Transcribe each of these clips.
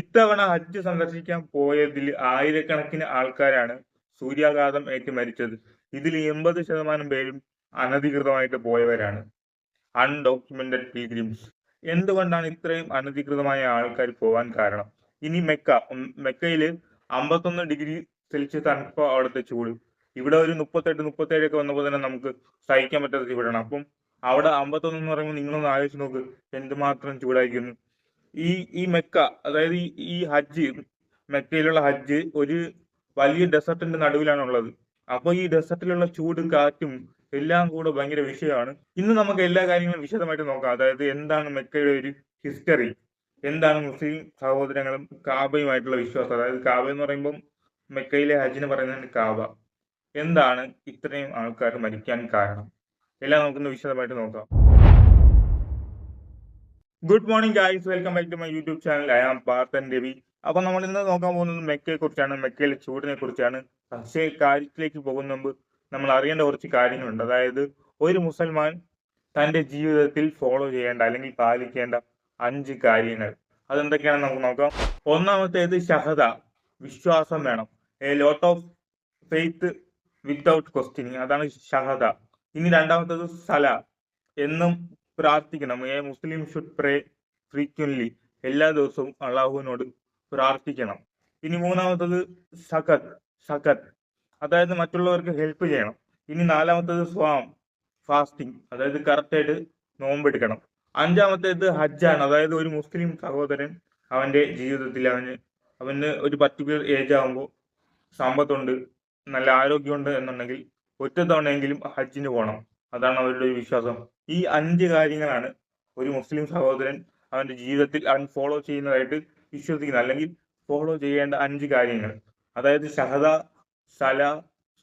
ഇത്തവണ ഹജ്ജ് സന്ദർശിക്കാൻ പോയതിൽ ആയിരക്കണക്കിന് ആൾക്കാരാണ് സൂര്യാഘാതം ഏറ്റ് മരിച്ചത്. ഇതിൽ 80% പേരും അനധികൃതമായിട്ട് പോയവരാണ്, അൺഡോക്യുമെന്റഡ് പിൽഗ്രിംസ്. എന്തുകൊണ്ടാണ് ഇത്രയും അനധികൃതമായ ആൾക്കാർ പോവാൻ കാരണം? ഇനി മെക്കയിൽ 51 ഡിഗ്രി സെൽഷ്യസ് ആണ് ഇപ്പോൾ അവിടുത്തെ ചൂട്. ഇവിടെ ഒരു 38-37 ഒക്കെ വന്നപ്പോൾ തന്നെ നമുക്ക് സഹിക്കാൻ പറ്റാത്ത ചൂടാണ്. അപ്പം അവിടെ 51 എന്ന് പറയുമ്പോൾ നിങ്ങളൊന്ന് ആലോചിച്ച് നോക്ക്, എന്തുമാത്രം ചൂടായിരിക്കുന്നു. ഈ ഈ മെക്ക, അതായത് ഈ ഹജ്ജ്, മെക്കയിലുള്ള ഹജ്ജ് ഒരു വലിയ ഡെസർട്ടിന്റെ നടുവിലാണ് ഉള്ളത്. അപ്പൊ ഈ ഡെസർട്ടിലുള്ള ചൂടും കാറ്റും എല്ലാം കൂടെ ഭയങ്കര വിഷയമാണ്. ഇന്ന് നമുക്ക് എല്ലാ കാര്യങ്ങളും വിശദമായിട്ട് നോക്കാം. അതായത് എന്താണ് മെക്കയുടെ ഒരു ഹിസ്റ്ററി, എന്താണ് മുസ്ലിം സഹോദരങ്ങളും കാബയുമായിട്ടുള്ള വിശ്വാസം. അതായത് കാബ എന്ന് പറയുമ്പോൾ മെക്കയിലെ ഹജ്ജിന് പറയുന്നതാണ് കാബ. എന്താണ് ഇത്രയും ആൾക്കാർ മരിക്കാൻ കാരണം, എല്ലാം നമുക്കൊന്ന് വിശദമായിട്ട് നോക്കാം. Good morning guys, welcome back to my YouTube channel. I am Parthan Ravi. അപ്പൊ നമ്മൾ ഇന്ന് നോക്കാൻ പോകുന്നത് മെക്കയെ കുറിച്ചാണ്, മെക്കയിലെ ചൂടിനെ കുറിച്ചാണ്. പക്ഷേ കാര്യത്തിലേക്ക് പോകുന്ന മുമ്പ് നമ്മൾ അറിയേണ്ട കുറച്ച് കാര്യങ്ങളുണ്ട്. അതായത് ഒരു മുസൽമാൻ തന്റെ ജീവിതത്തിൽ ഫോളോ ചെയ്യേണ്ട അല്ലെങ്കിൽ പാലിക്കേണ്ട 5 കാര്യങ്ങൾ, അതെന്തൊക്കെയാണെന്ന് നമുക്ക് നോക്കാം. ഒന്നാമത്തേത് ഷഹദ, വിശ്വാസം വേണം. A lot of faith without questioning, അതാണ് ഷഹദ. ഇനി രണ്ടാമത്തേത് സല, എന്നും പ്രാർത്ഥിക്കണം. A Muslim should pray frequently, എല്ലാ ദിവസവും അള്ളാഹുവിനോട് പ്രാർത്ഥിക്കണം. ഇനി മൂന്നാമത്തത് സഖത്ത്, അതായത് മറ്റുള്ളവർക്ക് ഹെൽപ്പ് ചെയ്യണം. ഇനി നാലാമത്തത് സ്വാം, ഫാസ്റ്റിംഗ്, അതായത് കറക്റ്റായിട്ട് നോമ്പെടുക്കണം. അഞ്ചാമത്തേത് ഹജ്ജാണ്, അതായത് ഒരു മുസ്ലിം സഹോദരൻ അവന്റെ ജീവിതത്തിൽ അവന് ഒരു പർട്ടിക്കുലർ ഏജ് ആകുമ്പോൾ സമ്പത്തുണ്ട്, നല്ല ആരോഗ്യമുണ്ട് എന്നുണ്ടെങ്കിൽ ഒറ്റ തവണയെങ്കിലും ഹജ്ജിന് പോകണം. അതാണ് അവരുടെ ഒരു വിശ്വാസം. ഈ 5 കാര്യങ്ങളാണ് ഒരു മുസ്ലിം സഹോദരൻ അവന്റെ ജീവിതത്തിൽ അവൻ ഫോളോ ചെയ്യുന്നതായിട്ട് വിശ്വസിക്കുന്നത്, അല്ലെങ്കിൽ ഫോളോ ചെയ്യേണ്ട 5 കാര്യങ്ങൾ. അതായത് ഷഹദ, സല,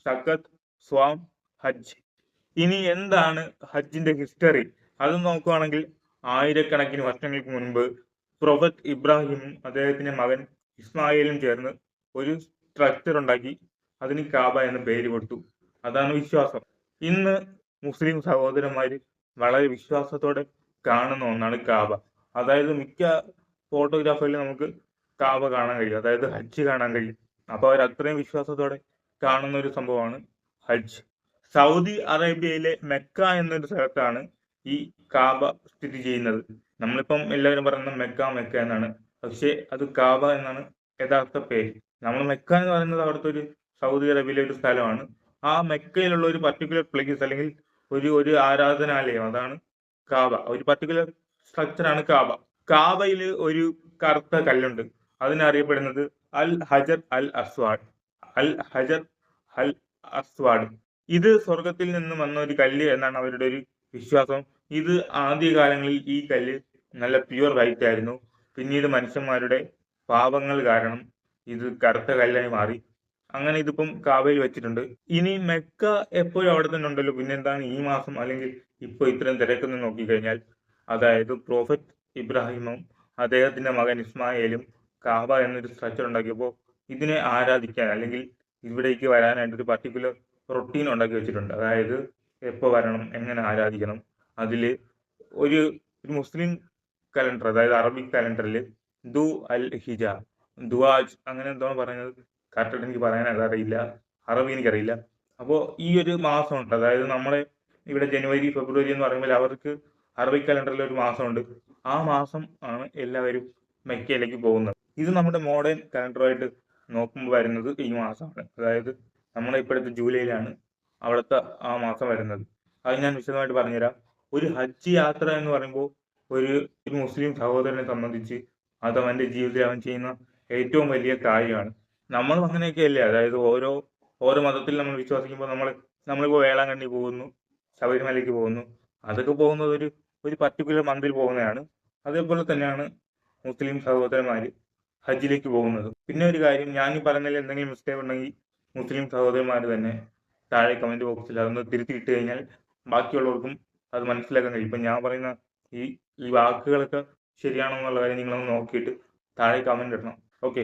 സഖത്ത്, സ്വാം, ഹജ്ജ്. ഇനി എന്താണ് ഹജ്ജിന്റെ ഹിസ്റ്ററി, അത് നോക്കുകയാണെങ്കിൽ ആയിരക്കണക്കിന് വർഷങ്ങൾക്ക് മുൻപ് പ്രൊഫറ്റ് ഇബ്രാഹിമും അദ്ദേഹത്തിന്റെ മകൻ ഇസ്മായിലും ചേർന്ന് ഒരു സ്ട്രക്ചർ ഉണ്ടാക്കി, അതിന് കാബ എന്ന പേര് കൊടുത്തു. അതാണ് വിശ്വാസം. ഇന്ന് മുസ്ലിം സഹോദരന്മാര് വളരെ വിശ്വാസത്തോടെ കാണുന്ന ഒന്നാണ് കാബ. അതായത് മിക്ക ഫോട്ടോഗ്രാഫറിൽ നമുക്ക് കാബ കാണാൻ കഴിയും, അതായത് ഹജ്ജ് കാണാൻ കഴിയും. അപ്പൊ അവർ അത്രയും വിശ്വാസത്തോടെ കാണുന്ന ഒരു സംഭവമാണ് ഹജ്ജ്. സൗദി അറേബ്യയിലെ മെക്ക എന്നൊരു സ്ഥലത്താണ് ഈ കാബ സ്ഥിതി ചെയ്യുന്നത്. നമ്മളിപ്പം എല്ലാവരും പറയുന്നത് മെക്ക എന്നാണ്, പക്ഷേ അത് കാബ എന്നാണ് യഥാർത്ഥ പേര്. നമ്മൾ മെക്ക എന്ന് പറയുന്നത് അവിടുത്തെ ഒരു സൗദി അറേബ്യയിലെ ഒരു സ്ഥലമാണ്. ആ മെക്കയിലുള്ള ഒരു പർട്ടിക്കുലർ പ്ലേസ് അല്ലെങ്കിൽ ഒരു ആരാധനാലയം, അതാണ് കാബ. ഒരു പർട്ടിക്കുലർ സ്ട്രക്ചറാണ് കാബ. കാബയിൽ ഒരു കറുത്ത കല്ലുണ്ട്, അതിനറിയപ്പെടുന്നത് അൽ ഹജർ അൽ അസ്വാഡ്. അൽ ഹജർ അൽ അസ്വാഡ്, ഇത് സ്വർഗത്തിൽ നിന്ന് വന്ന ഒരു കല്ല് എന്നാണ് അവരുടെ ഒരു വിശ്വാസം. ഇത് ആദ്യകാലങ്ങളിൽ ഈ കല്ല് നല്ല പ്യുവർ വൈറ്റ് ആയിരുന്നു. പിന്നീട് മനുഷ്യന്മാരുടെ പാപങ്ങൾ കാരണം ഇത് കറുത്ത കല്ലായി മാറി. അങ്ങനെ ഇതിപ്പം കാബയിൽ വെച്ചിട്ടുണ്ട്. ഇനി മെക്ക എപ്പോഴും അവിടെ തന്നെ ഉണ്ടല്ലോ, പിന്നെന്താണ് ഈ മാസം അല്ലെങ്കിൽ ഇപ്പൊ ഇത്രയും തിരക്കെന്ന് നോക്കിക്കഴിഞ്ഞാൽ, അതായത് പ്രോഫറ്റ് ഇബ്രാഹിമും അദ്ദേഹത്തിന്റെ മകൻ ഇസ്മായിലും കാബ എന്നൊരു സ്ട്രക്ചർ ഉണ്ടാക്കിയപ്പോൾ ഇതിനെ ആരാധിക്കാൻ അല്ലെങ്കിൽ ഇവിടേക്ക് വരാനായിട്ട് ഒരു പർട്ടിക്കുലർ റൊട്ടീൻ ഉണ്ടാക്കി വെച്ചിട്ടുണ്ട്. അതായത് എപ്പോൾ വരണം, എങ്ങനെ ആരാധിക്കണം. അതിൽ ഒരു മുസ്ലിം കലണ്ടർ, അതായത് അറബിക് കലണ്ടറിൽ ദു അൽ ഹിജ, ദുവാജ്, അങ്ങനെ എന്തോ പറയുന്നത്, കറക്റ്റായിട്ട് എനിക്ക് പറയാനായിട്ട് അറിയില്ല, അറബി എനിക്കറിയില്ല. അപ്പോൾ ഈ ഒരു മാസമുണ്ട്, അതായത് നമ്മളെ ഇവിടെ ജനുവരി ഫെബ്രുവരി എന്ന് പറയുമ്പോൾ അവർക്ക് അറബിക് കലണ്ടറിൽ ഒരു മാസമുണ്ട്. ആ മാസം ആണ് എല്ലാവരും മെക്കയിലേക്ക് പോകുന്നത്. ഇത് നമ്മുടെ മോഡേൺ കലണ്ടറുമായിട്ട് നോക്കുമ്പോൾ വരുന്നത് ഈ മാസമാണ്. അതായത് നമ്മുടെ ഇപ്പോഴത്തെ ജൂലൈയിലാണ് അവിടുത്തെ ആ മാസം വരുന്നത്. അത് ഞാൻ വിശദമായിട്ട് പറഞ്ഞുതരാം. ഒരു ഹജ്ജ് യാത്ര എന്ന് പറയുമ്പോൾ ഒരു മുസ്ലിം സഹോദരനെ സംബന്ധിച്ച് അത് അവന്റെ ജീവിതത്തിൽ അവൻ ചെയ്യുന്ന ഏറ്റവും വലിയ കാര്യമാണ്. നമ്മളും അങ്ങനെയൊക്കെയല്ലേ, അതായത് ഓരോ മതത്തിൽ നമ്മൾ വിശ്വസിക്കുമ്പോൾ നമ്മളിപ്പോൾ വേളാങ്കണ്ണി പോകുന്നു, ശബരിമലയ്ക്ക് പോകുന്നു, അതൊക്കെ പോകുന്നത് ഒരു പർട്ടിക്കുലർ മന്തിൽ പോകുന്നതാണ്. അതേപോലെ തന്നെയാണ് മുസ്ലിം സഹോദരന്മാര് ഹജ്ജിലേക്ക് പോകുന്നത്. പിന്നെ ഒരു കാര്യം, ഞാൻ ഈ പറഞ്ഞതിൽ എന്തെങ്കിലും മിസ്റ്റേക്ക് ഉണ്ടെങ്കിൽ മുസ്ലിം സഹോദരന്മാർ തന്നെ താഴെ കമന്റ് ബോക്സിൽ അതൊന്ന് തിരുത്തിയിട്ട് കഴിഞ്ഞാൽ ബാക്കിയുള്ളവർക്കും അത് മനസ്സിലാക്കാൻ കഴിയും. ഇപ്പൊ ഞാൻ പറയുന്ന ഈ വാക്കുകളൊക്കെ ശരിയാണോ എന്നുള്ള കാര്യം നിങ്ങളൊന്ന് നോക്കിയിട്ട് താഴെ കമന്റ് ഇടണം. ഓക്കെ.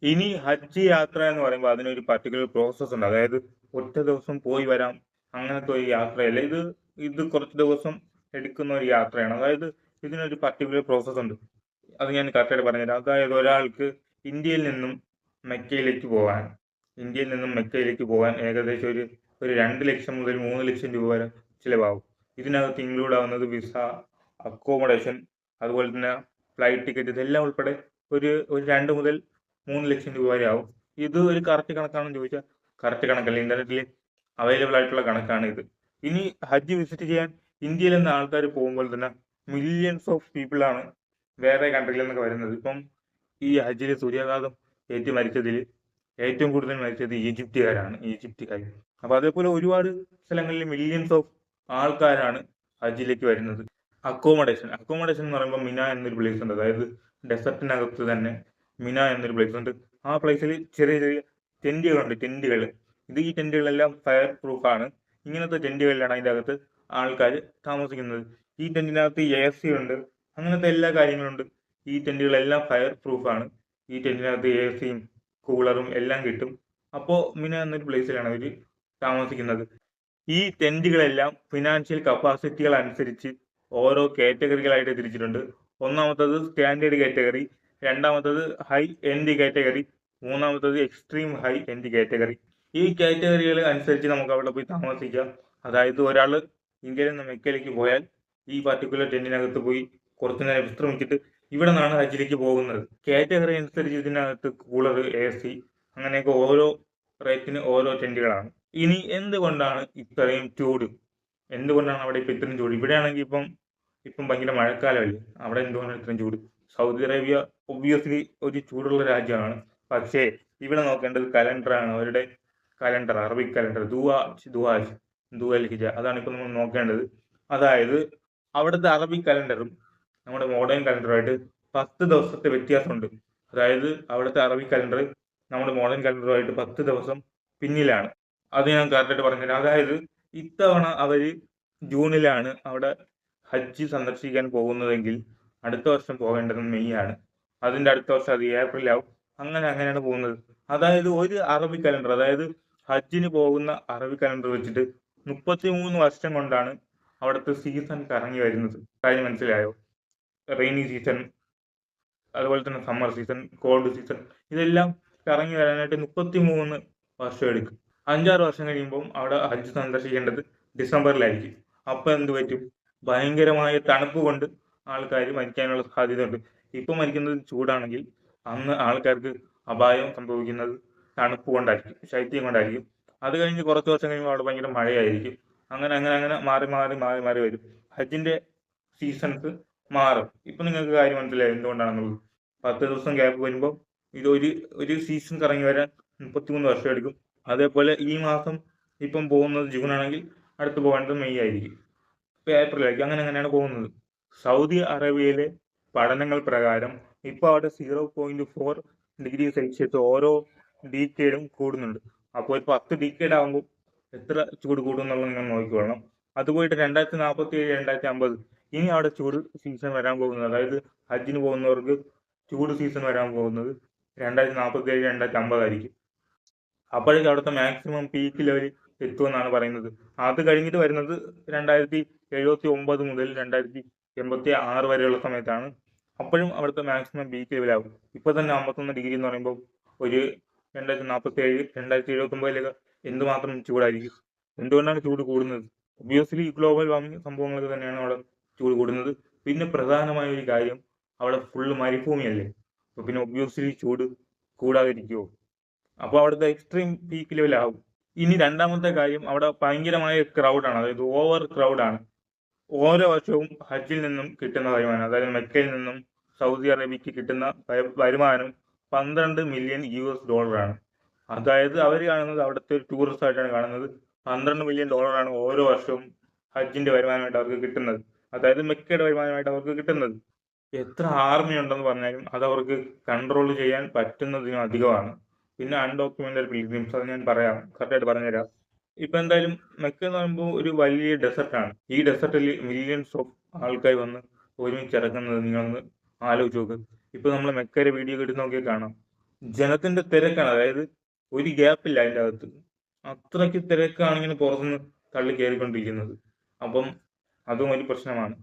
ഇനി ഹജ്ജ് യാത്ര എന്ന് പറയുമ്പോൾ അതിനൊരു പർട്ടിക്കുലർ പ്രോസസ് ഉണ്ട്. അതായത് ഒറ്റ ദിവസം പോയി വരാം അങ്ങനത്തെ ഒരു യാത്രയല്ല ഇത് കുറച്ച് ദിവസം എടുക്കുന്ന ഒരു യാത്രയാണ്. അതായത് ഇതിനൊരു പർട്ടിക്കുലർ പ്രോസസ് ഉണ്ട്. അത് ഞാൻ കറക്റ്റായിട്ട് പറഞ്ഞുതരാം. അതായത് ഒരാൾക്ക് ഇന്ത്യയിൽ നിന്നും മെക്കയിലേക്ക് പോകാൻ ഏകദേശം ഒരു 2 ലക്ഷം മുതൽ 3 ലക്ഷം രൂപ വരെ ചിലവാകും. ഇതിനകത്ത് ഇൻക്ലൂഡ് ആവുന്നത് വിസ, അക്കോമഡേഷൻ, അതുപോലെ തന്നെ ഫ്ലൈറ്റ് ടിക്കറ്റ്, ഇതെല്ലാം ഉൾപ്പെടെ ഒരു 2 മുതൽ 3 ലക്ഷം രൂപ വരെ ആവും. ഇത് ഒരു കറക്റ്റ് കണക്കാണെന്ന് ചോദിച്ചാൽ കറക്റ്റ് കണക്കല്ല, ഇന്റർനെറ്റിൽ അവൈലബിൾ ആയിട്ടുള്ള കണക്കാണ് ഇത്. ഇനി ഹജ്ജ് വിസിറ്റ് ചെയ്യാൻ ഇന്ത്യയിൽ നിന്ന് ആൾക്കാർ പോകുമ്പോൾ തന്നെ മില്യൺസ് ഓഫ് പീപ്പിൾ ആണ് വേറെ കൺട്രിയിൽ നിന്നൊക്കെ വരുന്നത്. ഇപ്പം ഈ ഹജ്ജിൽ സൂര്യാഘാതം ഏറ്റു മരിച്ചതിൽ ഏറ്റവും കൂടുതൽ മരിച്ചത് ഈജിപ്തുകാരാണ്. അപ്പൊ അതേപോലെ ഒരുപാട് സ്ഥലങ്ങളിൽ മില്യൺസ് ഓഫ് ആൾക്കാരാണ് ഹജ്ജിലേക്ക് വരുന്നത്. അക്കോമഡേഷൻ എന്ന് പറയുമ്പോൾ മിന എന്നൊരു പ്ലേസ് ഉണ്ട്. അതായത് ഡെസർട്ടിനകത്ത് തന്നെ മിന എന്നൊരു പ്ലേസ് ഉണ്ട്. ആ പ്ലേസിൽ ചെറിയ ചെറിയ ടെന്റുകൾ. ഈ ടെന്റുകളെല്ലാം ഫയർ പ്രൂഫ് ആണ്. ഇങ്ങനത്തെ ടെന്റുകളിലാണ് അതിൻ്റെ അകത്ത് ആൾക്കാർ താമസിക്കുന്നത്. ഈ ടെന്റിനകത്ത് AC ഉണ്ട്, അങ്ങനത്തെ എല്ലാ കാര്യങ്ങളുണ്ട്. ഈ ടെന്റുകളെല്ലാം ഫയർ പ്രൂഫ് ആണ്. ഈ ടെന്റിനകത്ത് ACയും കൂളറും എല്ലാം കിട്ടും. അപ്പോൾ മിന എന്നൊരു പ്ലേസിലാണ് അവർ താമസിക്കുന്നത്. ഈ ടെന്റുകളെല്ലാം ഫിനാൻഷ്യൽ കപ്പാസിറ്റികൾ അനുസരിച്ച് ഓരോ കാറ്റഗറികളായിട്ട് തിരിച്ചിട്ടുണ്ട്. ഒന്നാമത്തത് സ്റ്റാൻഡേർഡ് കാറ്റഗറി, രണ്ടാമത്തത് ഹൈ എൻഡ് കാറ്റഗറി, മൂന്നാമത്തത് എക്സ്ട്രീം ഹൈ എൻഡ് കാറ്റഗറി. ഈ കാറ്റഗറികൾ അനുസരിച്ച് നമുക്ക് അവിടെ പോയി താമസിക്കാം. അതായത് ഒരാൾ ഇന്ത്യയിൽ നിന്ന് മെക്കയിലേക്ക് പോയാൽ ഈ പർട്ടിക്കുലർ ടെന്റിനകത്ത് പോയി കുറച്ചു നേരം വിശ്രമിച്ചിട്ട് ഇവിടെ നിന്നാണ് ഹജ്ജിലേക്ക് പോകുന്നത്. കാറ്റഗറി അനുസരിച്ച് ഇതിനകത്ത് കൂളർ, AC അങ്ങനെയൊക്കെ ഓരോ റേറ്റിന് ഓരോ ടെന്റുകളാണ്. ഇനി എന്തുകൊണ്ടാണ് ഇത്രയും ചൂട്? എന്തുകൊണ്ടാണ് അവിടെ ഇപ്പം ഇത്രയും ചൂട്? ഇവിടെയാണെങ്കിൽ ഇപ്പം ഭയങ്കര മഴക്കാലമല്ലേ, അവിടെ എന്തുകൊണ്ടാണ് ഇത്രയും ചൂട്? സൗദി അറേബ്യ ഒബ്വിയസ്ലി ഒരു ചൂടുള്ള രാജ്യമാണ്. പക്ഷേ ഇവിടെ നോക്കേണ്ടത് കലണ്ടറാണ്. അവരുടെ കലണ്ടർ, അറബിക് കലണ്ടർ, ദുൽ ഹിജ്ജ, അതാണ് ഇപ്പം നമ്മൾ നോക്കേണ്ടത്. അതായത് അവിടുത്തെ അറബിക് കലണ്ടറും നമ്മുടെ മോഡേൺ കലണ്ടറുമായിട്ട് 10 ദിവസത്തെ വ്യത്യാസമുണ്ട്. അതായത് അവിടുത്തെ അറബിക് കലണ്ടർ നമ്മുടെ മോഡേൺ കലണ്ടറുമായിട്ട് 10 ദിവസം പിന്നിലാണ്. അത് ഞാൻ കറക്റ്റായിട്ട് പറഞ്ഞുതരാം. അതായത് ഇത്തവണ അവര് ജൂണിലാണ് അവിടെ ഹജ്ജ് സന്ദർശിക്കാൻ പോകുന്നതെങ്കിൽ അടുത്ത വർഷം പോകേണ്ടത് മെയ് ആണ്. അതിന്റെ അടുത്ത വർഷം അത് ഏപ്രിലാവും. അങ്ങനെയാണ് പോകുന്നത്. അതായത് ഒരു അറബിക് കലണ്ടർ, അതായത് ഹജ്ജിന് പോകുന്ന അറബിക് കലണ്ടർ വെച്ചിട്ട് 33 വർഷം കൊണ്ടാണ് അവിടുത്തെ സീസൺ കറങ്ങി വരുന്നത്. കാര്യം മനസ്സിലായോ? റെയിനി സീസൺ, അതുപോലെ തന്നെ സമ്മർ സീസൺ, കോൾഡ് സീസൺ, ഇതെല്ലാം കറങ്ങി വരാനായിട്ട് 33 വർഷം എടുക്കും. 5-6 വർഷം കഴിയുമ്പോൾ അവിടെ ഹജ്ജ് സന്ദർശിക്കേണ്ടത് ഡിസംബറിലായിരിക്കും. അപ്പം എന്ത് പറ്റും? ഭയങ്കരമായ തണുപ്പ് കൊണ്ട് ആൾക്കാർ മരിക്കാനുള്ള സാധ്യതയുണ്ട്. ഇപ്പം മരിക്കുന്നത് ചൂടാണെങ്കിൽ അന്ന് ആൾക്കാർക്ക് അപായം സംഭവിക്കുന്നത് തണുപ്പ് കൊണ്ടായിരിക്കും, ശൈത്യം കൊണ്ടായിരിക്കും. അത് കഴിഞ്ഞ് കുറച്ച് വർഷം കഴിയുമ്പോൾ അവിടെ ഭയങ്കര മഴയായിരിക്കും. അങ്ങനെ മാറി വരും. ഹജ്ജിന്റെ സീസൺസ് മാറും. ഇപ്പൊ നിങ്ങൾക്ക് കാര്യം മനസ്സിലായി എന്തുകൊണ്ടാണെന്നുള്ളത്. 10 ദിവസം ഗ്യാപ്പ് വരുമ്പോൾ ഇത് ഒരു സീസൺ കറങ്ങി വരാൻ 33 വർഷം എടുക്കും. അതേപോലെ ഈ മാസം ഇപ്പം പോകുന്നത് ജൂൺ ആണെങ്കിൽ അടുത്ത് പോകേണ്ടത് മെയ് ആയിരിക്കും, ഇപ്പൊ ഏപ്രിലായിരിക്കും. അങ്ങനെയാണ് പോകുന്നത്. സൗദി അറേബ്യയിലെ പഠനങ്ങൾ പ്രകാരം ഇപ്പൊ അവിടെ 0.4 ഡിഗ്രി സെൽഷ്യസ് ഓരോ ഡീക്കേഡും കൂടുന്നുണ്ട്. അപ്പോൾ ഒരു 10 ഡീക്കേഡ് ആകുമ്പോൾ എത്ര ചൂട് കൂടും എന്നുള്ളത് നിങ്ങൾ നോക്കിക്കൊള്ളണം. അത് പോയിട്ട് 2047, 2050 ഇനി അവിടെ ചൂട് സീസൺ വരാൻ പോകുന്നത്, അതായത് ഹജ്ജിന് പോകുന്നവർക്ക് ചൂട് സീസൺ വരാൻ പോകുന്നത് 2047, 2050 ആയിരിക്കും. അപ്പോഴേക്കും അവിടുത്തെ മാക്സിമം പീക്ക് ലെവൽ എത്തുമെന്നാണ് പറയുന്നത്. അത് കഴിഞ്ഞിട്ട് വരുന്നത് 2079 മുതൽ 2086 വരെയുള്ള സമയത്താണ്. അപ്പോഴും അവിടുത്തെ മാക്സിമം പീക്ക് ലെവലാകും. ഇപ്പൊ തന്നെ 51 ഡിഗ്രി എന്ന് പറയുമ്പോൾ ഒരു 2047, 2079 എന്തുമാത്രം ചൂടായിരിക്കും? എന്തുകൊണ്ടാണ് ചൂട് കൂടുന്നത്? ഒബ്വിയസ്ലി ഗ്ലോബൽ വാർമിംഗ് സംഭവങ്ങളൊക്കെ തന്നെയാണ് അവിടെ ചൂട് കൂടുന്നത്. പിന്നെ പ്രധാനമായ ഒരു കാര്യം, അവിടെ ഫുള്ള് മരുഭൂമിയല്ലേ. അപ്പൊ പിന്നെ ഒബ്വിയസ്ലി ചൂട് കൂടാതിരിക്കുമോ? അപ്പോൾ അവിടുത്തെ എക്സ്ട്രീം പീക്ക് ലെവലാകും. ഇനി രണ്ടാമത്തെ കാര്യം, അവിടെ ഭയങ്കരമായ ക്രൗഡാണ്, അതായത് ഓവർ ക്രൗഡാണ്. ഓരോ വർഷവും ഹജ്ജിൽ നിന്നും കിട്ടുന്ന വരുമാനം, അതായത് മെക്കയിൽ നിന്നും സൗദി അറേബ്യക്ക് കിട്ടുന്ന വരുമാനം $12 മില്യൺ ആണ്. അതായത് അവർ കാണുന്നത്, അവിടുത്തെ ഒരു ടൂറിസ്റ്റ് ആയിട്ടാണ് കാണുന്നത്, $12 മില്യൺ ഓരോ വർഷവും ഹജ്ജിന്റെ വരുമാനമായിട്ട് അവർക്ക് കിട്ടുന്നത്. അതായത് മെക്കയുടെ വരുമാനമായിട്ട് അവർക്ക് കിട്ടുന്നത്. എത്ര ആർമി ഉണ്ടെന്ന് പറഞ്ഞാലും അത് അവർക്ക് കൺട്രോൾ ചെയ്യാൻ പറ്റുന്നതിനും അധികമാണ്. പിന്നെ അൺഡോക്യുമെന്റഡ് പിൽഗ്രിംസ്, അത് ഞാൻ കറക്റ്റായിട്ട് പറഞ്ഞുതരാം. ഇപ്പൊ എന്തായാലും മെക്ക എന്ന് പറയുമ്പോൾ ഒരു വലിയ ഡെസർട്ടാണ്. ഈ ഡെസർട്ടിൽ മില്യൺസ് ഓഫ് ആൾക്കാർ വന്ന് ഒരുമിച്ചിറങ്ങുന്നത് നിങ്ങളൊന്ന് ആലോചിച്ച് നോക്ക്. ഇപ്പൊ നമ്മൾ മെക്കയുടെ വീഡിയോ എടുത്ത് നോക്കിയാൽ കാണാം, ജനത്തിന്റെ തിരക്കാണ്. അതായത് ഒരു ഗ്യാപ്പില്ല അതിൻ്റെ അകത്ത്. അത്രയ്ക്ക് തിരക്കാണ് ഇങ്ങനെ പുറത്തുനിന്ന് തള്ളി കയറിക്കൊണ്ടിരിക്കുന്നത്. അപ്പം അതും ഒരു പ്രശ്നമാണ്.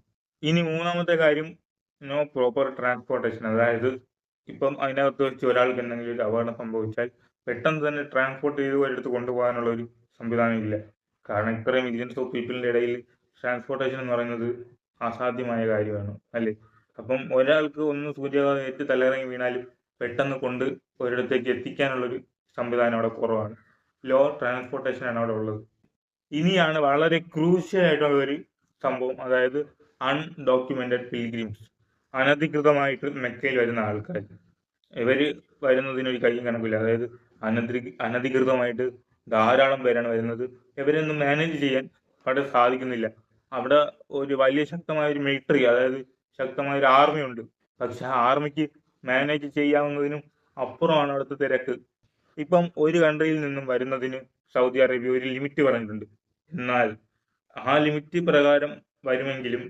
ഇനി മൂന്നാമത്തെ കാര്യം, നോ പ്രോപ്പർ ട്രാൻസ്പോർട്ടേഷൻ. അതായത് ഇപ്പം അതിനകത്ത് വെച്ച് ഒരാൾക്ക് എന്തെങ്കിലും ഒരു അപകടം സംഭവിച്ചാൽ പെട്ടെന്ന് തന്നെ ട്രാൻസ്പോർട്ട് ചെയ്ത് ഒരിടത്ത് കൊണ്ടുപോകാനുള്ള ഒരു സംവിധാനം ഇല്ല. കാരണം ഇത്രയും മില്യൺസ് ഓഫ് പീപ്പിളിന്റെ ഇടയിൽ ട്രാൻസ്പോർട്ടേഷൻ എന്ന് പറയുന്നത് അസാധ്യമായ കാര്യമാണ്, അല്ലേ? അപ്പം ഒരാൾക്ക് ഒന്ന് സൂര്യാഘാതം ഏറ്റ് തലകറങ്ങി വീണാലും പെട്ടെന്ന് കൊണ്ട് ഒരിടത്തേക്ക് എത്തിക്കാനുള്ളൊരു സംവിധാനം അവിടെ കുറവാണ്. ലോ ട്രാൻസ്പോർട്ടേഷൻ ആണ് അവിടെ ഉള്ളത്. ഇനിയാണ് വളരെ ക്രൂഷ്യൽ ആയിട്ടുള്ള ഒരു സംഭവം, അതായത് അൺഡോക്യുമെന്റഡ് പിൽഗ്രിംസ്, അനധികൃതമായിട്ട് മെക്കയിൽ വരുന്ന ആൾക്കാർ. ഇവര് വരുന്നതിനൊരു കയ്യും കണക്കില്ല. അതായത് അനധികൃതമായിട്ട് ധാരാളം പേരാണ് വരുന്നത്. ഇവരൊന്നും മാനേജ് ചെയ്യാൻ അവിടെ സാധിക്കുന്നില്ല. അവിടെ ഒരു വലിയ ശക്തമായ ഒരു മിലിറ്ററി, അതായത് ശക്തമായ ഒരു ആർമി ഉണ്ട്. പക്ഷെ ആ ആർമിക്ക് മാനേജ് ചെയ്യാവുന്നതിനും അപ്പുറമാണ് അവിടുത്തെ തിരക്ക്. ഇപ്പം ഒരു കൺട്രിയിൽ നിന്നും വരുന്നതിന് സൗദി അറേബ്യ ഒരു ലിമിറ്റ് പറഞ്ഞിട്ടുണ്ട്. എന്നാൽ ആ ലിമിറ്റ് പ്രകാരം വരുമെങ്കിലും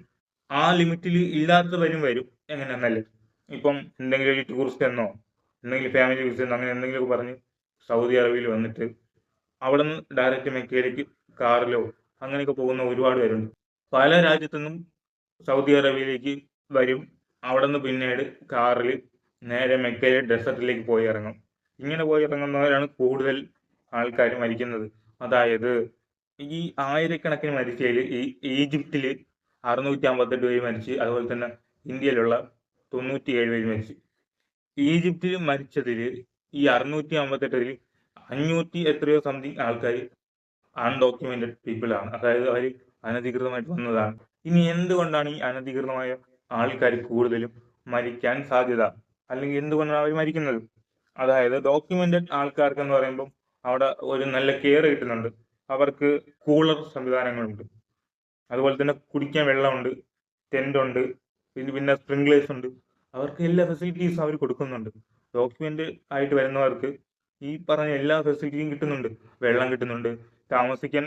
ആ ലിമിറ്റിൽ ഇല്ലാത്തവരും വരും. എങ്ങനെയാന്നല്ലേ, ഇപ്പം എന്തെങ്കിലും ഒരു ടൂറിസ്റ്റ് എന്നോ എന്തെങ്കിലും ഫാമിലി വിസ എന്നോ അങ്ങനെ എന്തെങ്കിലുമൊക്കെ പറഞ്ഞ് സൗദി അറേബ്യയിൽ വന്നിട്ട് അവിടെ നിന്ന് ഡയറക്റ്റ് മെക്കയിലേക്ക് കാറിലോ അങ്ങനെയൊക്കെ പോകുന്ന ഒരുപാട് പേരുണ്ട്. പല രാജ്യത്തു നിന്നും സൗദി അറേബ്യയിലേക്ക് വരും. അവിടെ നിന്ന് പിന്നീട് കാറിൽ നേരെ മെക്കയിലെ ഡെസർട്ടിലേക്ക് പോയി ഇറങ്ങും. ഇങ്ങനെ പോയി ഇറങ്ങുന്നവരാണ് കൂടുതൽ ആൾക്കാർ മരിക്കുന്നത്. അതായത് ഈ ആയിരക്കണക്കിന് മരിച്ചതിൽ ഈജിപ്തിൽ 658 പേര് മരിച്ച്, അതുപോലെ തന്നെ ഇന്ത്യയിലുള്ള 97 പേര് മരിച്ചു. ഈജിപ്തിൽ മരിച്ചതിൽ ഈ 658 500 എത്രയോ സംതിങ് ആൾക്കാർ അൺഡോക്യുമെന്റഡ് പീപ്പിൾ ആണ്, അതായത് അവർ അനധികൃതമായിട്ട് വന്നതാണ്. ഇനി എന്തുകൊണ്ടാണ് ഈ അനധികൃതമായ ആൾക്കാർ കൂടുതലും മരിക്കാൻ സാധ്യത, അല്ലെങ്കിൽ എന്തുകൊണ്ടാണ് അവർ മരിക്കുന്നത്? അതായത് ഡോക്യുമെന്റഡ് ആൾക്കാർക്ക് എന്ന് പറയുമ്പോൾ അവിടെ ഒരു നല്ല കെയർ കിട്ടുന്നുണ്ട്. അവർക്ക് കൂളർ സംവിധാനങ്ങളുണ്ട്, അതുപോലെ തന്നെ കുടിക്കാൻ വെള്ളമുണ്ട്, ടെന്റ് ഉണ്ട്, പിന്നെ സ്പ്രിംഗ്ലേഴ്സ് ഉണ്ട്. അവർക്ക് എല്ലാ ഫെസിലിറ്റീസും അവർ കൊടുക്കുന്നുണ്ട്. ഡോക്യുമെന്റ് ആയിട്ട് വരുന്നവർക്ക് ഈ പറഞ്ഞ എല്ലാ ഫെസിലിറ്റിയും കിട്ടുന്നുണ്ട്. വെള്ളം കിട്ടുന്നുണ്ട്, താമസിക്കാൻ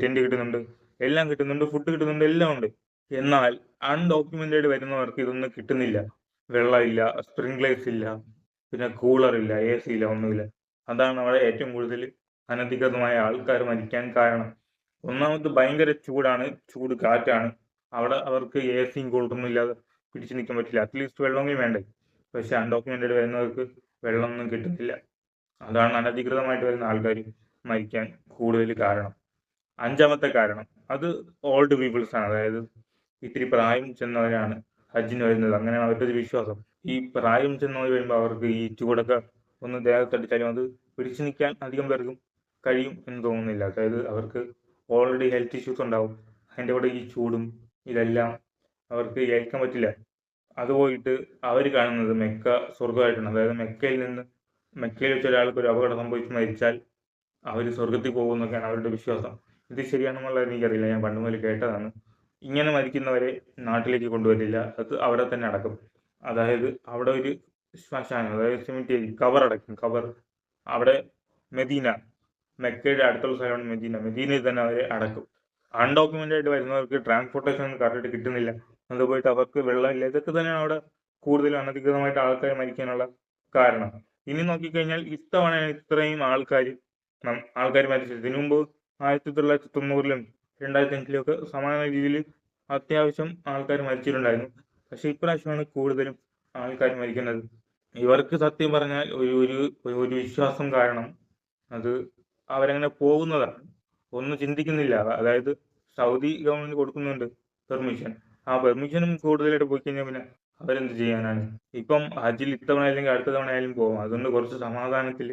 ടെന്റ് കിട്ടുന്നുണ്ട്, എല്ലാം കിട്ടുന്നുണ്ട്, ഫുഡ് കിട്ടുന്നുണ്ട്, എല്ലാം ഉണ്ട്. എന്നാൽ അൺഡോക്യുമെന്റഡ് വരുന്നവർക്ക് ഇതൊന്നും കിട്ടുന്നില്ല. വെള്ളമില്ല, സ്പ്രിംഗ്ലേഴ്സ് ഇല്ല, പിന്നെ കൂളർ ഇല്ല, AC ഇല്ല, ഒന്നുമില്ല. അതാണ് അവിടെ ഏറ്റവും കൂടുതൽ അനധികൃതമായ ആൾക്കാർ മരിക്കാൻ കാരണം. ഒന്നാമത് ഭയങ്കര ചൂടാണ്, ചൂട് കാറ്റാണ്. അവിടെ അവർക്ക് ACയും കൂളറൊന്നും ഇല്ലാതെ പിടിച്ചു നിൽക്കാൻ പറ്റില്ല. അറ്റ്ലീസ്റ്റ് വെള്ളമെങ്കിലും വേണ്ടേ. പക്ഷെ അൺഡോക്യുമെന്റഡ് വരുന്നവർക്ക് വെള്ളമൊന്നും കിട്ടുന്നില്ല. അതാണ് അനധികൃതമായിട്ട് വരുന്ന ആൾക്കാർ മരിക്കാൻ കൂടുതൽ കാരണം. അഞ്ചാമത്തെ കാരണം അത് ഓൾഡ് പീപ്പിൾസ് ആണ്. അതായത് ഇത്തിരി പ്രായം ചെന്നവരാണ് ഹജ്ജിന് വരുന്നത്. അങ്ങനെയാണ് അവരുടെ ഒരു വിശ്വാസം. ഈ പ്രായം ചെന്നവർ വരുമ്പോൾ അവർക്ക് ഈ ചൂടൊക്കെ ഒന്ന് ദേഹത്തടിച്ചാലും അത് പിടിച്ചു നിൽക്കാൻ അധികം പേർക്കും കഴിയും എന്ന് തോന്നുന്നില്ല. അതായത് അവർക്ക് ഓൾറെഡി ഹെൽത്ത് ഇഷ്യൂസ് ഉണ്ടാവും. അതിൻ്റെ കൂടെ ഈ ചൂടും ഇതെല്ലാം അവർക്ക് ഏൽക്കാൻ പറ്റില്ല. അത് പോയിട്ട് അവർ കാണുന്നത് മെക്ക സ്വർഗമായിട്ടാണ്. അതായത് മെക്കയിൽ വെച്ച് ഒരാൾക്ക് ഒരു അപകടം സംഭവിച്ച് മരിച്ചാൽ അവർ സ്വർഗത്തിൽ പോകുമെന്നൊക്കെയാണ് അവരുടെ വിശ്വാസം. ഇത് ശരിയാണെന്നുള്ളത് എനിക്കറിയില്ല, ഞാൻ പണ്ട് മുതൽ കേട്ടതാണ്. ഇങ്ങനെ മരിക്കുന്നവരെ നാട്ടിലേക്ക് കൊണ്ടുവരില്ല, അത് അവിടെ തന്നെ അടക്കും. അതായത് അവിടെ ഒരു ശ്മശാനം, അതായത് സെമിത്തേരി, കബർ അടക്കും. കബർ അവിടെ മെദീന, മെക്കയുടെ അടുത്തുള്ള സ്ഥലമാണ് മെദീന. മെദീനയിൽ തന്നെ അവരെ അടക്കും. അൺഡോക്യുമെന്റഡ് ആയിട്ട് വരുന്നവർക്ക് ട്രാൻസ്പോർട്ടേഷൻ ഒന്നും കറക്റ്റ് കിട്ടുന്നില്ല. അത് പോയിട്ട് അവർക്ക് വെള്ളമില്ല. ഇതൊക്കെ തന്നെയാണ് അവിടെ കൂടുതൽ അനധികൃതമായിട്ട് ആൾക്കാർ മരിക്കാനുള്ള കാരണം. ഇനി നോക്കിക്കഴിഞ്ഞാൽ ഇത്തവണയാണ് ഇത്രയും ആൾക്കാർ മരിച്ചത്. ഇതിനു മുമ്പ് 1990-ലും 2005-ലും ഒക്കെ സമാന രീതിയിൽ അത്യാവശ്യം ആൾക്കാർ മരിച്ചിട്ടുണ്ടായിരുന്നു. പക്ഷെ ഇപ്രാവശ്യമാണ് കൂടുതലും ആൾക്കാർ മരിക്കുന്നത്. ഇവർക്ക് സത്യം പറഞ്ഞാൽ ഒരു വിശ്വാസം കാരണം അത് അവരങ്ങനെ പോകുന്നതാണ്, ഒന്നും ചിന്തിക്കുന്നില്ല. അതായത് സൗദി ഗവൺമെന്റ് കൊടുക്കുന്നുണ്ട് പെർമിഷൻ. ആ പെർമിഷനും കൂടുതലായിട്ട് പോയി കഴിഞ്ഞാൽ പിന്നെ അവരെന്ത് ചെയ്യാനാണ്? ഇപ്പം ഹജ്ജിൽ ഇത്തവണ അല്ലെങ്കിൽ അടുത്ത തവണ ആയാലും പോകും. അതുകൊണ്ട് കുറച്ച് സമാധാനത്തിൽ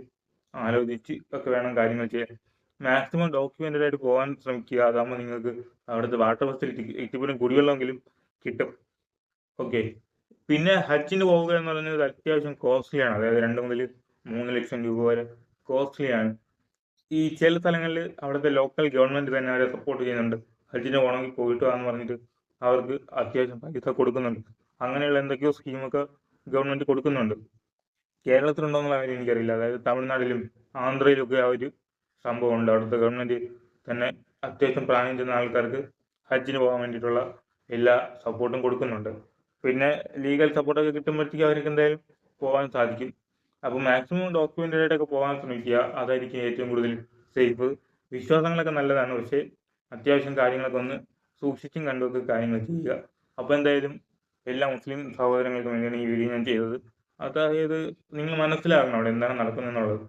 ആലോചിച്ച് ഒക്കെ വേണം കാര്യങ്ങൾ ചെയ്യാൻ. മാക്സിമം ഡോക്യുമെന്റഡ് ആയിട്ട് പോകാൻ ശ്രമിക്കുക. അതാകുമ്പോൾ നിങ്ങൾക്ക് അവിടുത്തെ വാട്ടർ ഫെസിലിറ്റി, ഇത്തിരി കുടിവെള്ളമെങ്കിലും കിട്ടും. ഓക്കെ. പിന്നെ ഹജ്ജിന് പോവുക എന്ന് പറയുന്നത് അത്യാവശ്യം കോസ്റ്റ്ലിയാണ്. അതായത് 2 മുതൽ 3 ലക്ഷം രൂപ വരെ കോസ്റ്റ്ലിയാണ്. ഈ ചില സ്ഥലങ്ങളിൽ അവിടുത്തെ ലോക്കൽ ഗവൺമെന്റ് തന്നെ അവരെ സപ്പോർട്ട് ചെയ്യുന്നുണ്ട്. ഹജ്ജിന് പോകണമെങ്കിൽ പോയിട്ട് വാന്ന് പറഞ്ഞിട്ട് അവർക്ക് അത്യാവശ്യം പൈസ കൊടുക്കുന്നുണ്ട്. അങ്ങനെയുള്ള എന്തൊക്കെയോ സ്കീമൊക്കെ ഗവൺമെന്റ് കൊടുക്കുന്നുണ്ട്. കേരളത്തിലുണ്ടോന്നുള്ള കാര്യം എനിക്കറിയില്ല. അതായത് തമിഴ്നാട്ടിലും ആന്ധ്രയിലൊക്കെ ആ ഒരു സംഭവമുണ്ട്. അവിടുത്തെ ഗവൺമെന്റ് തന്നെ അത്യാവശ്യം പ്രായം ചെന്ന ആൾക്കാർക്ക് ഹജ്ജിന് പോകാൻ വേണ്ടിയിട്ടുള്ള എല്ലാ സപ്പോർട്ടും കൊടുക്കുന്നുണ്ട്. പിന്നെ ലീഗൽ സപ്പോർട്ടൊക്കെ കിട്ടുമ്പോഴത്തേക്ക് അവർക്ക് എന്തായാലും പോകാൻ സാധിക്കും. അപ്പോൾ മാക്സിമം ഡോക്യുമെന്റഡ് ആയിട്ടൊക്കെ പോകാൻ ശ്രമിക്കുക. അതായിരിക്കും ഏറ്റവും കൂടുതൽ സേഫ്. വിശ്വാസങ്ങളൊക്കെ നല്ലതാണ്, പക്ഷേ അത്യാവശ്യം കാര്യങ്ങളൊക്കെ ഒന്ന് സൂക്ഷിച്ചും കണ്ടുമൊക്കെ കാര്യങ്ങൾ ചെയ്യുക. അപ്പോൾ എന്തായാലും എല്ലാ മുസ്ലിം സഹോദരങ്ങൾക്കും വേണ്ടിയാണ് ഈ വീഡിയോ ഞാൻ ചെയ്തത്. അതായത് നിങ്ങൾ മനസ്സിലാക്കണം അവിടെ എന്താണ് നടക്കുന്നതെന്നുള്ളത്.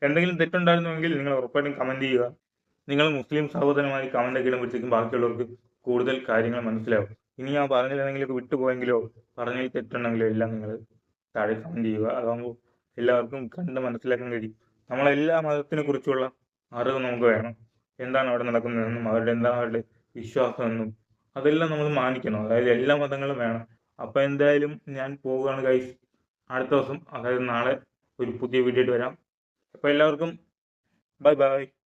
എന്തെങ്കിലും തെറ്റുണ്ടായിരുന്നുവെങ്കിൽ നിങ്ങൾ ഉറപ്പായിട്ടും കമന്റ് ചെയ്യുക. നിങ്ങൾ മുസ്ലിം സഹോദരന്മാർ കമന്റ് ഒക്കെ ഇടുമ്പോഴത്തേക്കും ബാക്കിയുള്ളവർക്ക് കൂടുതൽ കാര്യങ്ങൾ മനസ്സിലാവും. ഇനി ഞാൻ പറഞ്ഞതിൽ എന്തെങ്കിലുമൊക്കെ വിട്ടുപോയെങ്കിലോ പറഞ്ഞതിൽ തെറ്റുണ്ടെങ്കിലോ എല്ലാം നിങ്ങൾ താഴെ കമന്റ് ചെയ്യുക. അതാകുമ്പോൾ എല്ലാവർക്കും കണ്ട് മനസ്സിലാക്കാൻ കഴിയും. നമ്മളെല്ലാ മതത്തിനെ കുറിച്ചുള്ള അറിവ് നമുക്ക് വേണം. എന്താണ് അവിടെ നടക്കുന്നതെന്നും എന്താണ് അവരുടെ വിശ്വാസമെന്നും അതെല്ലാം നമ്മൾ മാനിക്കണം. അതായത് എല്ലാ മതങ്ങളും വേണം. അപ്പൊ എന്തായാലും ഞാൻ പോവുകയാണ് ഗൈസ്. അടുത്ത ദിവസം, അതായത് നാളെ ഒരു പുതിയ വീഡിയോ ആയിട്ട് വരാം. അപ്പൊ എല്ലാവർക്കും ബൈ ബൈ.